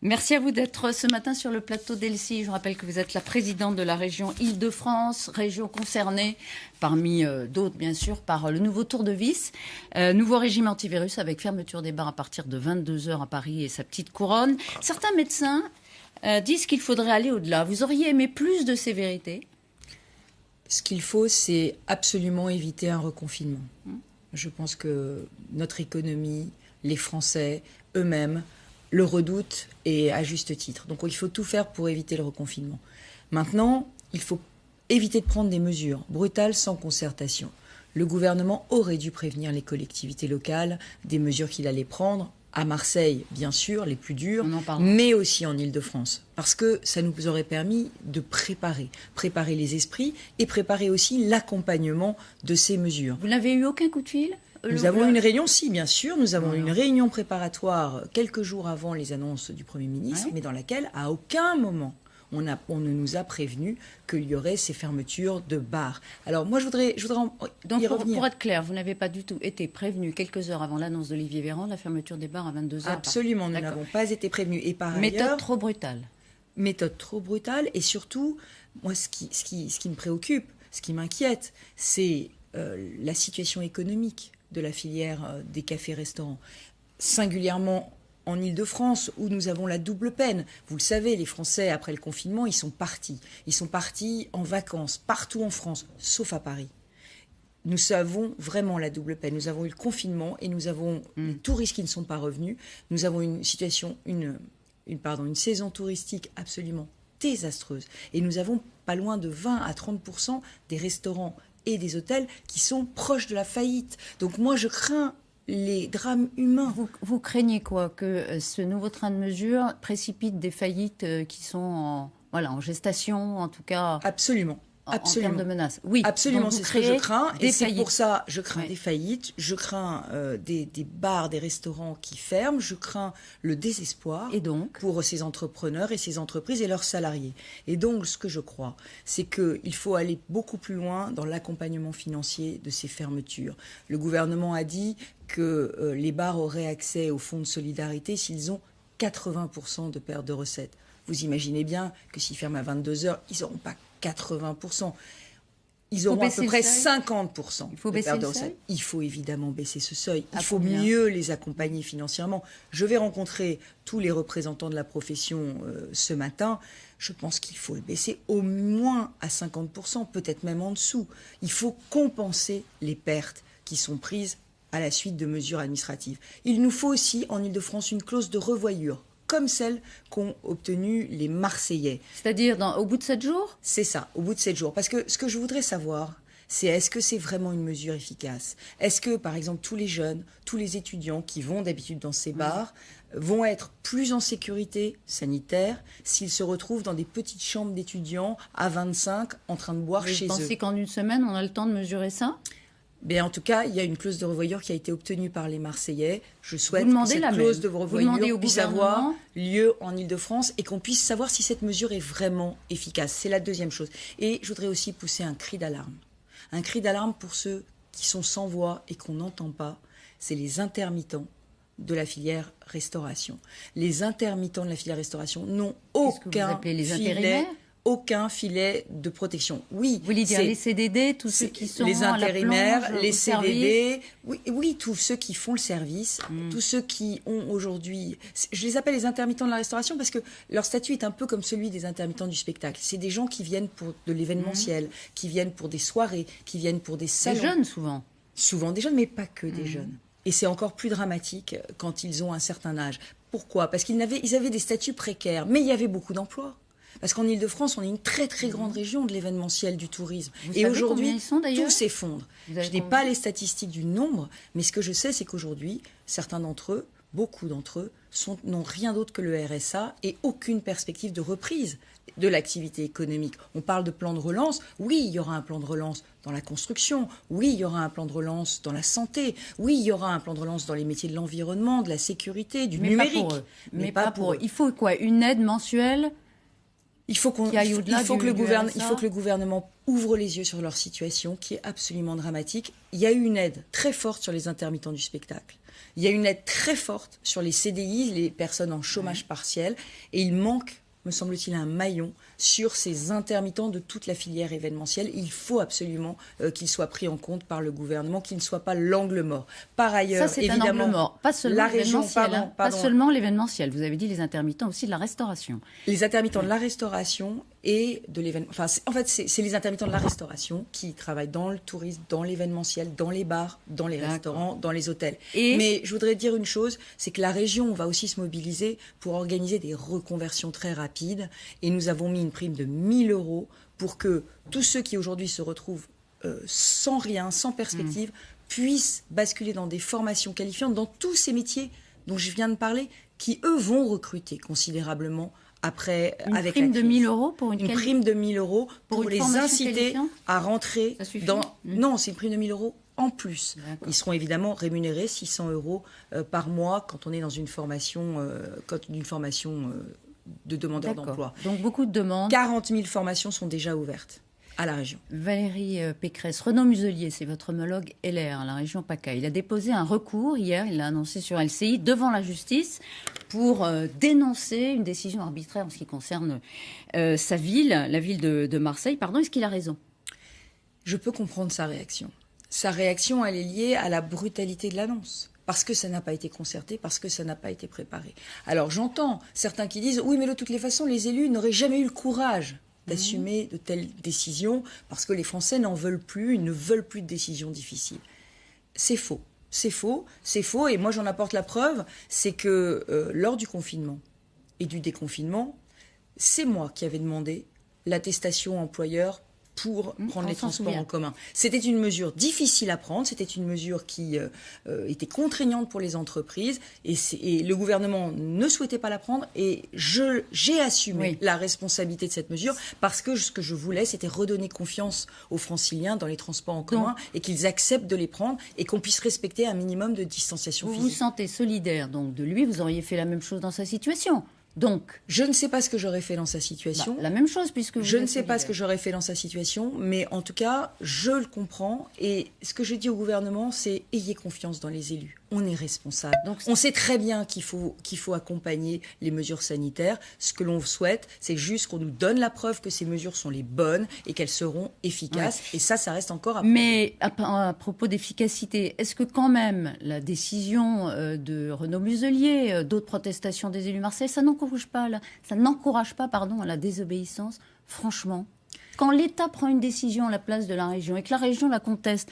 Merci à vous d'être ce matin sur le plateau d'Elsie. Je rappelle que vous êtes la présidente de la région Île-de-France, région concernée, parmi d'autres bien sûr, par le nouveau tour de vis. Nouveau régime antivirus avec fermeture des bars à partir de 22h à Paris et sa petite couronne. Certains médecins disent qu'il faudrait aller au-delà. Vous auriez aimé plus de sévérité? Ce qu'il faut, c'est absolument éviter un reconfinement. Je pense que notre économie, les Français eux-mêmes, le redoutent et à juste titre. Donc il faut tout faire pour éviter le reconfinement. Maintenant, il faut éviter de prendre des mesures brutales sans concertation. Le gouvernement aurait dû prévenir les collectivités locales des mesures qu'il allait prendre, à Marseille, bien sûr, les plus dures, mais aussi en Île-de-France. Parce que ça nous aurait permis de préparer les esprits et préparer aussi l'accompagnement de ces mesures. Vous n'avez eu aucun coup de fil ? Nous avons une réunion, si, bien sûr. Nous avons une réunion préparatoire quelques jours avant les annonces du Premier ministre, mais dans laquelle, à aucun moment, on ne nous a prévenu qu'il y aurait ces fermetures de bars. Alors, moi, je voudrais Donc, y revenir. Pour être clair, vous n'avez pas du tout été prévenu quelques heures avant l'annonce d'Olivier Véran, la fermeture des bars à 22h. Absolument, nous n'avons pas été prévenus. Et par méthode ailleurs, trop brutale. Méthode trop brutale. Et surtout, moi, ce qui me préoccupe, ce qui m'inquiète, c'est la situation économique de la filière des cafés-restaurants, singulièrement en Île-de-France, où nous avons la double peine. Vous le savez, les Français, après le confinement, ils sont partis. Ils sont partis en vacances, partout en France, sauf à Paris. Nous avons vraiment la double peine. Nous avons eu le confinement et nous avons les touristes qui ne sont pas revenus. Nous avons une situation, une saison touristique absolument désastreuse. Et nous avons pas loin de 20 à 30% des restaurants et des hôtels qui sont proches de la faillite. Donc moi, je crains les drames humains. Vous craignez quoi? Que ce nouveau train de mesures précipite des faillites qui sont en gestation, en tout cas? Absolument. En termes de menaces. Oui, absolument, c'est ce que je crains. Et c'est pour ça je crains des faillites, je crains des bars, des restaurants qui ferment, je crains le désespoir pour ces entrepreneurs et ces entreprises et leurs salariés. Et donc, ce que je crois, c'est qu'il faut aller beaucoup plus loin dans l'accompagnement financier de ces fermetures. Le gouvernement a dit que les bars auraient accès au fonds de solidarité s'ils ont 80% de perte de recettes. Vous imaginez bien que s'ils ferment à 22h, ils n'auront pas 80%. Ils auront à peu près 50% de perte de recettes. Il faut évidemment baisser ce seuil. Il faut mieux les accompagner financièrement. Je vais rencontrer tous les représentants de la profession ce matin. Je pense qu'il faut le baisser au moins à 50%, peut-être même en dessous. Il faut compenser les pertes qui sont prises à la suite de mesures administratives. Il nous faut aussi, en Île-de-France, une clause de revoyure, comme celle qu'ont obtenue les Marseillais. C'est-à-dire au bout de 7 jours? C'est ça, au bout de 7 jours. Parce que ce que je voudrais savoir, c'est est-ce que c'est vraiment une mesure efficace? Est-ce que, par exemple, tous les jeunes, tous les étudiants qui vont d'habitude dans ces bars vont être plus en sécurité sanitaire s'ils se retrouvent dans des petites chambres d'étudiants à 25 en train de boire chez eux? Vous pensez qu'en une semaine, on a le temps de mesurer ça? En tout cas, il y a une clause de revoyure qui a été obtenue par les Marseillais. Je souhaite que cette clause de revoyure puisse avoir lieu en Île-de-France et qu'on puisse savoir si cette mesure est vraiment efficace. C'est la deuxième chose. Et je voudrais aussi pousser un cri d'alarme. Un cri d'alarme pour ceux qui sont sans voix et qu'on n'entend pas. C'est les intermittents de la filière restauration. Les intermittents de la filière restauration n'ont aucun filet. Aucun filet de protection. Oui, vous voulez dire les CDD, tous ceux qui sont les intérimaires, à la plonge, les CDD, oui, tous ceux qui font le service, tous ceux qui ont aujourd'hui, je les appelle les intermittents de la restauration parce que leur statut est un peu comme celui des intermittents du spectacle. C'est des gens qui viennent pour de l'événementiel, qui viennent pour des soirées, qui viennent pour des salons. Des jeunes souvent. Souvent des jeunes, mais pas que des jeunes. Et c'est encore plus dramatique quand ils ont un certain âge. Pourquoi? Parce qu'ils avaient des statuts précaires, mais il y avait beaucoup d'emplois. Parce qu'en Île-de-France, on est une très très grande région de l'événementiel, du tourisme. Et aujourd'hui, tout s'effondre. Je n'ai pas les statistiques du nombre, mais ce que je sais, c'est qu'aujourd'hui, certains d'entre eux, beaucoup d'entre eux, n'ont rien d'autre que le RSA et aucune perspective de reprise de l'activité économique. On parle de plan de relance. Oui, il y aura un plan de relance dans la construction. Oui, il y aura un plan de relance dans la santé. Oui, il y aura un plan de relance dans les métiers de l'environnement, de la sécurité, du numérique. Mais pas pour eux. Il faut quoi? Une aide mensuelle? Il faut que le gouvernement ouvre les yeux sur leur situation qui est absolument dramatique. Il y a eu une aide très forte sur les intermittents du spectacle. Il y a une aide très forte sur les CDI, les personnes en chômage partiel. Et il manque, me semble-t-il, un maillon sur ces intermittents de toute la filière événementielle. Il faut absolument qu'ils soient pris en compte par le gouvernement, qu'ils ne soient pas l'angle mort. Par ailleurs, ça, c'est évidemment, un angle mort. Pas seulement la région, pas seulement l'événementiel. Vous avez dit les intermittents aussi de la restauration. Les intermittents de la restauration et de l'événement. Enfin, c'est les intermittents de la restauration qui travaillent dans le tourisme, dans l'événementiel, dans les bars, dans les restaurants, dans les hôtels. Mais je voudrais dire une chose, c'est que la région va aussi se mobiliser pour organiser des reconversions très rapides. Et nous avons mis une prime de 1 000 € pour que tous ceux qui aujourd'hui se retrouvent sans rien, sans perspective, puissent basculer dans des formations qualifiantes dans tous ces métiers dont je viens de parler, qui eux vont recruter considérablement après avec la crise. Une prime de 1 000 € pour une prime de 1 000 € pour les inciter à rentrer dans. Non, c'est une prime de 1 000 € en plus. Ils seront évidemment rémunérés 600 € par mois quand on est dans une formation, de demandeurs d'emploi. Donc beaucoup de demandes. 40 000 formations sont déjà ouvertes à la région. Valérie Pécresse, Renaud Muselier, c'est votre homologue LR, la région PACA. Il a déposé un recours hier, il l'a annoncé sur LCI, devant la justice pour dénoncer une décision arbitraire en ce qui concerne sa ville, la ville de Marseille. Pardon, est-ce qu'il a raison ? Je peux comprendre sa réaction. Sa réaction, elle est liée à la brutalité de l'annonce. Parce que ça n'a pas été concerté, parce que ça n'a pas été préparé. Alors j'entends certains qui disent « Oui, mais de toutes les façons, les élus n'auraient jamais eu le courage d'assumer de telles décisions parce que les Français n'en veulent plus, ils ne veulent plus de décisions difficiles. » C'est faux. C'est faux, c'est faux. Et moi, j'en apporte la preuve, c'est que lors du confinement et du déconfinement, c'est moi qui avais demandé l'attestation employeur pour prendre les transports en commun. C'était une mesure difficile à prendre, c'était une mesure qui était contraignante pour les entreprises et le gouvernement ne souhaitait pas la prendre et j'ai assumé la responsabilité de cette mesure parce que ce que je voulais, c'était redonner confiance aux Franciliens dans les transports en commun et qu'ils acceptent de les prendre et qu'on puisse respecter un minimum de distanciation physique. Vous vous sentez solidaire donc de lui, vous auriez fait la même chose dans sa situation. Donc, je ne sais pas ce que j'aurais fait dans sa situation. La même chose puisque vous je ne sais pas ce que j'aurais fait dans sa situation, mais en tout cas, je le comprends. Et ce que je dis au gouvernement, c'est ayez confiance dans les élus. On est responsable. Donc, on sait très bien qu'il faut accompagner les mesures sanitaires. Ce que l'on souhaite, c'est juste qu'on nous donne la preuve que ces mesures sont les bonnes et qu'elles seront efficaces. Ouais. Et ça reste encore à Mais à propos d'efficacité, est-ce que quand même la décision de Renaud Muselier, d'autres protestations des élus marseillais, ça n'encourage pas la désobéissance, franchement. Quand l'État prend une décision à la place de la région et que la région la conteste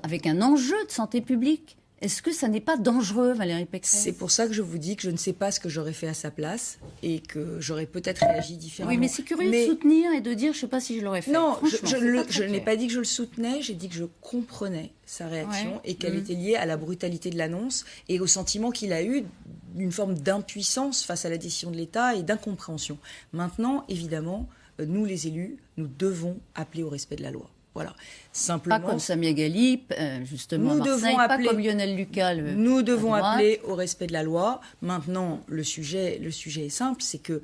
avec un enjeu de santé publique, est-ce que ça n'est pas dangereux, Valérie Pécresse ? C'est pour ça que je vous dis que je ne sais pas ce que j'aurais fait à sa place et que j'aurais peut-être réagi différemment. Oui, mais c'est curieux de soutenir et de dire je ne sais pas si je l'aurais fait. Non, je n'ai pas dit que je le soutenais, j'ai dit que je comprenais sa réaction et qu'elle était liée à la brutalité de l'annonce et au sentiment qu'il a eu d'une forme d'impuissance face à la décision de l'État et d'incompréhension. Maintenant, évidemment, nous les élus, nous devons appeler au respect de la loi. Voilà. Simplement, pas comme Samia Ghali, justement, Marseille, pas comme Lionel Lucas. Nous devons appeler au respect de la loi. Maintenant, le sujet est simple, c'est que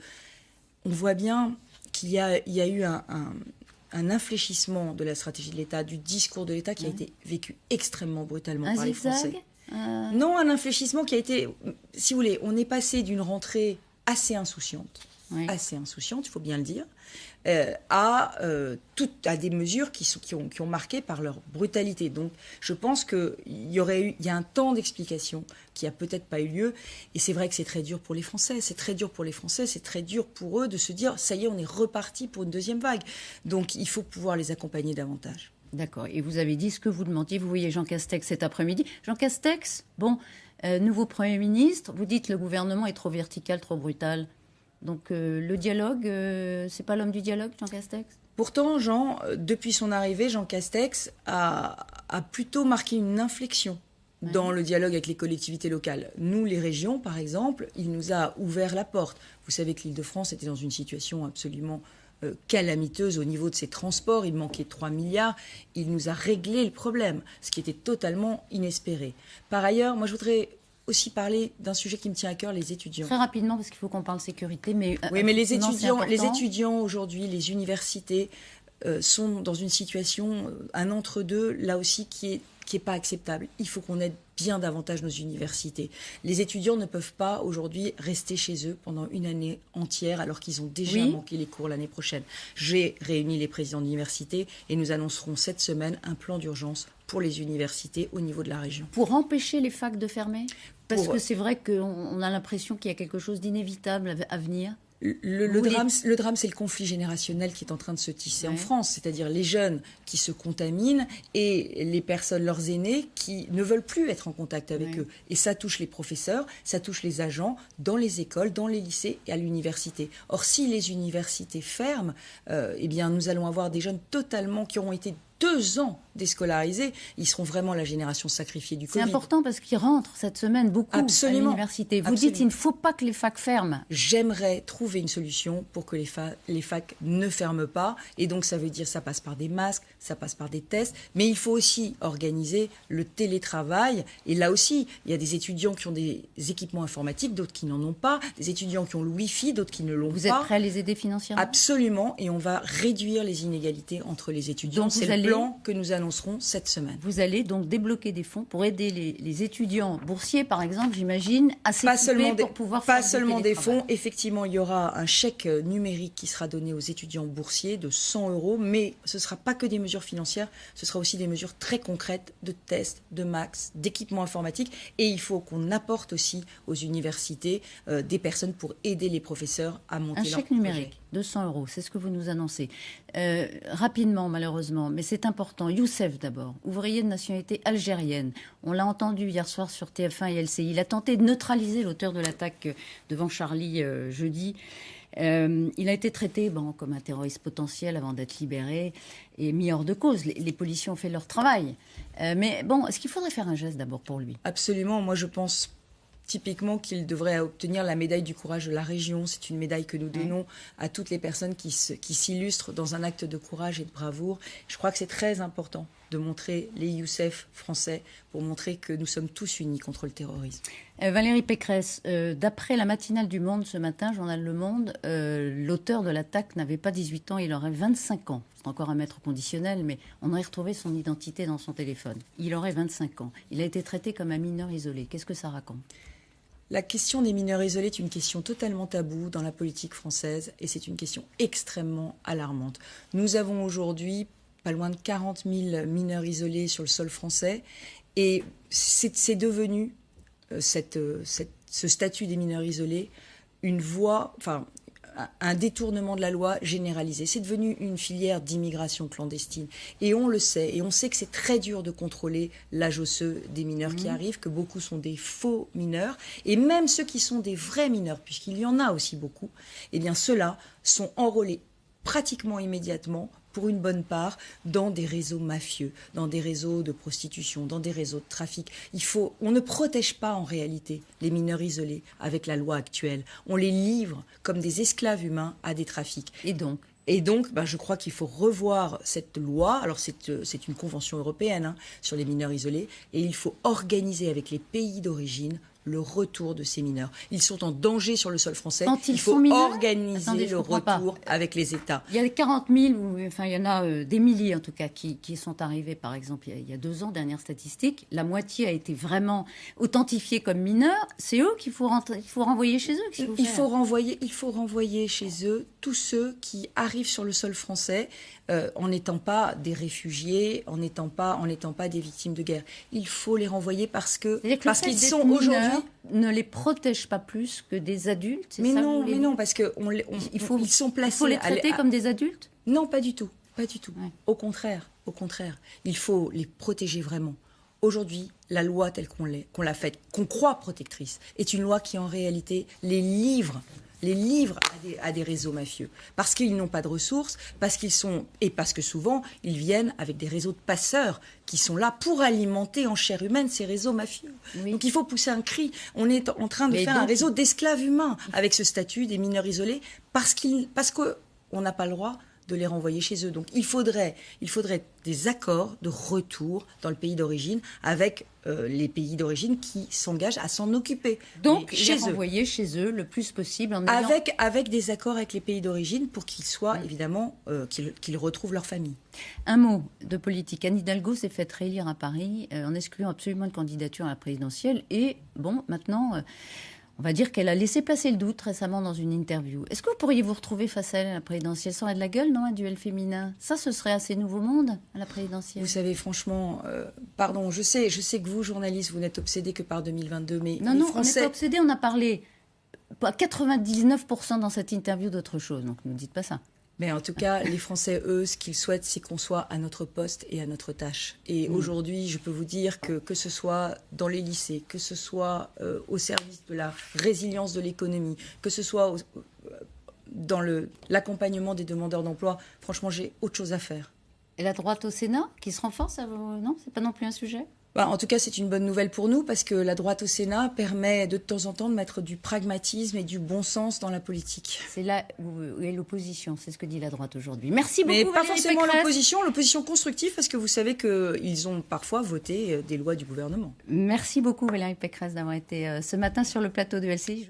on voit bien qu'il y a eu un infléchissement de la stratégie de l'État, du discours de l'État qui a été vécu extrêmement brutalement par les Français. Non, un infléchissement qui a été, si vous voulez, on est passé d'une rentrée assez insouciante, il faut bien le dire, à des mesures qui ont marqué par leur brutalité. Donc, je pense qu'il y a un temps d'explication qui a peut-être pas eu lieu. Et c'est vrai que c'est très dur pour les Français. C'est très dur pour eux de se dire, ça y est, on est reparti pour une deuxième vague. Donc, il faut pouvoir les accompagner davantage. D'accord. Et vous avez dit ce que vous demandiez. Vous voyez Jean Castex cet après-midi. Jean Castex, nouveau Premier ministre, vous dites le gouvernement est trop vertical, trop brutal. Donc le dialogue, c'est pas l'homme du dialogue, Jean Castex ? Pourtant, depuis son arrivée, Jean Castex a plutôt marqué une inflexion dans le dialogue avec les collectivités locales. Nous, les régions, par exemple, il nous a ouvert la porte. Vous savez que l'Île-de-France était dans une situation absolument calamiteuse au niveau de ses transports. Il manquait 3 milliards. Il nous a réglé le problème, ce qui était totalement inespéré. Par ailleurs, moi, je voudrais aussi parler d'un sujet qui me tient à cœur, les étudiants. Très rapidement, parce qu'il faut qu'on parle sécurité. Oui, mais les étudiants aujourd'hui, les universités sont dans une situation, un entre-deux, là aussi, qui est pas acceptable. Il faut qu'on aide bien davantage nos universités. Les étudiants ne peuvent pas aujourd'hui rester chez eux pendant une année entière alors qu'ils ont déjà manqué les cours l'année prochaine. J'ai réuni les présidents d'université et nous annoncerons cette semaine un plan d'urgence pour les universités au niveau de la région. Pour empêcher les facs de fermer ? Parce que c'est vrai qu'on a l'impression qu'il y a quelque chose d'inévitable à venir. Le drame, c'est le conflit générationnel qui est en train de se tisser en France, c'est-à-dire les jeunes qui se contaminent et les personnes, leurs aînés, qui ne veulent plus être en contact avec eux. Et ça touche les professeurs, ça touche les agents dans les écoles, dans les lycées et à l'université. Or, si les universités ferment, eh bien, nous allons avoir des jeunes totalement qui auront été 2 ans déscolarisés, ils seront vraiment la génération sacrifiée du Covid. C'est important parce qu'ils rentrent cette semaine beaucoup à l'université. Vous dites qu'il ne faut pas que les facs ferment. J'aimerais trouver une solution pour que les facs ne ferment pas. Et donc ça veut dire ça passe par des masques, ça passe par des tests. Mais il faut aussi organiser le télétravail. Et là aussi, il y a des étudiants qui ont des équipements informatiques, d'autres qui n'en ont pas. Des étudiants qui ont le Wi-Fi, d'autres qui ne l'ont pas. Vous êtes prêts à les aider financièrement ? Absolument. Et on va réduire les inégalités entre les étudiants. Donc c'est le plan que nous annoncerons cette semaine. Vous allez donc débloquer des fonds pour aider les étudiants boursiers, par exemple, j'imagine, à s'équiper pour pouvoir faire pas seulement des fonds. Effectivement, il y aura un chèque numérique qui sera donné aux étudiants boursiers de 100 €, mais ce ne sera pas que des mesures financières, ce sera aussi des mesures très concrètes de tests, de max, d'équipements informatiques. Et il faut qu'on apporte aussi aux universités des personnes pour aider les professeurs à monter leur projet. Un chèque numérique de 100 €, c'est ce que vous nous annoncez. Rapidement, malheureusement, mais c'est important. Youssef, d'abord, ouvrier de nationalité algérienne. On l'a entendu hier soir sur TF1 et LCI. Il a tenté de neutraliser l'auteur de l'attaque devant Charlie jeudi. Il a été traité comme un terroriste potentiel avant d'être libéré et mis hors de cause. Les policiers ont fait leur travail. Mais est-ce qu'il faudrait faire un geste d'abord pour lui ? Absolument. Moi, je pense typiquement qu'il devrait obtenir la médaille du courage de la région. C'est une médaille que nous donnons à toutes les personnes qui s'illustrent dans un acte de courage et de bravoure. Je crois que c'est très important de montrer les Youssef français pour montrer que nous sommes tous unis contre le terrorisme. Valérie Pécresse, d'après la matinale du Monde ce matin, journal Le Monde, l'auteur de l'attaque n'avait pas 18 ans, il aurait 25 ans. C'est encore un maître conditionnel, mais on aurait retrouvé son identité dans son téléphone. Il aurait 25 ans. Il a été traité comme un mineur isolé. Qu'est-ce que ça raconte ? La question des mineurs isolés est une question totalement taboue dans la politique française et c'est une question extrêmement alarmante. Nous avons aujourd'hui pas loin de 40 000 mineurs isolés sur le sol français et c'est devenu, ce statut des mineurs isolés, une voie, un détournement de la loi généralisé. C'est devenu une filière d'immigration clandestine. Et on le sait. Et on sait que c'est très dur de contrôler l'âge osseux des mineurs qui arrivent, que beaucoup sont des faux mineurs. Et même ceux qui sont des vrais mineurs, puisqu'il y en a aussi beaucoup, eh bien ceux-là sont enrôlés pratiquement immédiatement, pour une bonne part, dans des réseaux mafieux, dans des réseaux de prostitution, dans des réseaux de trafic. On ne protège pas en réalité les mineurs isolés avec la loi actuelle. On les livre comme des esclaves humains à des trafics. Et donc, je crois qu'il faut revoir cette loi. Alors, c'est une convention européenne sur les mineurs isolés. Et il faut organiser avec les pays d'origine le retour de ces mineurs. Ils sont en danger sur le sol français. Il faut organiser le retour avec les États. Il y a 40 000, il y en a des milliers en tout cas, qui sont arrivés, par exemple, il y a 2 ans, dernière statistique. La moitié a été vraiment authentifiée comme mineurs. C'est eux qu'il faut renvoyer chez eux. Il faut renvoyer chez eux tous ceux qui arrivent sur le sol français en n'étant pas des réfugiés, en n'étant pas des victimes de guerre. Il faut les renvoyer parce qu'ils sont aujourd'hui... ne les protège pas plus que des adultes. Mais non, parce que ils sont placés. Il faut les traiter comme des adultes ? Non, pas du tout, pas du tout. Ouais. Au contraire, il faut les protéger vraiment. Aujourd'hui, la loi telle qu'on l'a faite, qu'on croit protectrice, est une loi qui en réalité les livre à des réseaux mafieux. Parce qu'ils n'ont pas de ressources, parce que souvent, ils viennent avec des réseaux de passeurs qui sont là pour alimenter en chair humaine ces réseaux mafieux. Oui. Donc il faut pousser un cri. On est en train de faire un réseau d'esclaves humains avec ce statut des mineurs isolés parce qu'on n'a pas le droit de les renvoyer chez eux. Donc il faudrait des accords de retour dans le pays d'origine avec les pays d'origine qui s'engagent à s'en occuper. Donc les renvoyer chez eux le plus possible en ayant... avec des accords avec les pays d'origine pour qu'ils soient évidemment qu'ils retrouvent leur famille. Un mot de politique. Anne Hidalgo s'est faite réélire à Paris en excluant absolument une candidature à la présidentielle et bon maintenant on va dire qu'elle a laissé placer le doute récemment dans une interview. Est-ce que vous pourriez vous retrouver face à elle à la présidentielle sans être de la gueule, non, un duel féminin? Ça, ce serait assez nouveau monde à la présidentielle. Vous savez, franchement, pardon, je sais que vous, journalistes, vous n'êtes obsédés que par 2022, mais non, Français... on n'est pas obsédés, on a parlé à 99% dans cette interview d'autre chose, donc ne dites pas ça. Mais en tout cas, les Français, eux, ce qu'ils souhaitent, c'est qu'on soit à notre poste et à notre tâche. Et aujourd'hui, je peux vous dire que ce soit dans les lycées, que ce soit au service de la résilience de l'économie, que ce soit dans l'accompagnement des demandeurs d'emploi, franchement, j'ai autre chose à faire. Et la droite au Sénat, qui se renforce, non, c'est pas non plus un sujet ? En tout cas, c'est une bonne nouvelle pour nous parce que la droite au Sénat permet de temps en temps de mettre du pragmatisme et du bon sens dans la politique. C'est là où est l'opposition, c'est ce que dit la droite aujourd'hui. Merci beaucoup. Mais pas forcément l'opposition constructive parce que vous savez qu'ils ont parfois voté des lois du gouvernement. Merci beaucoup Valérie Pécresse d'avoir été ce matin sur le plateau de LCI.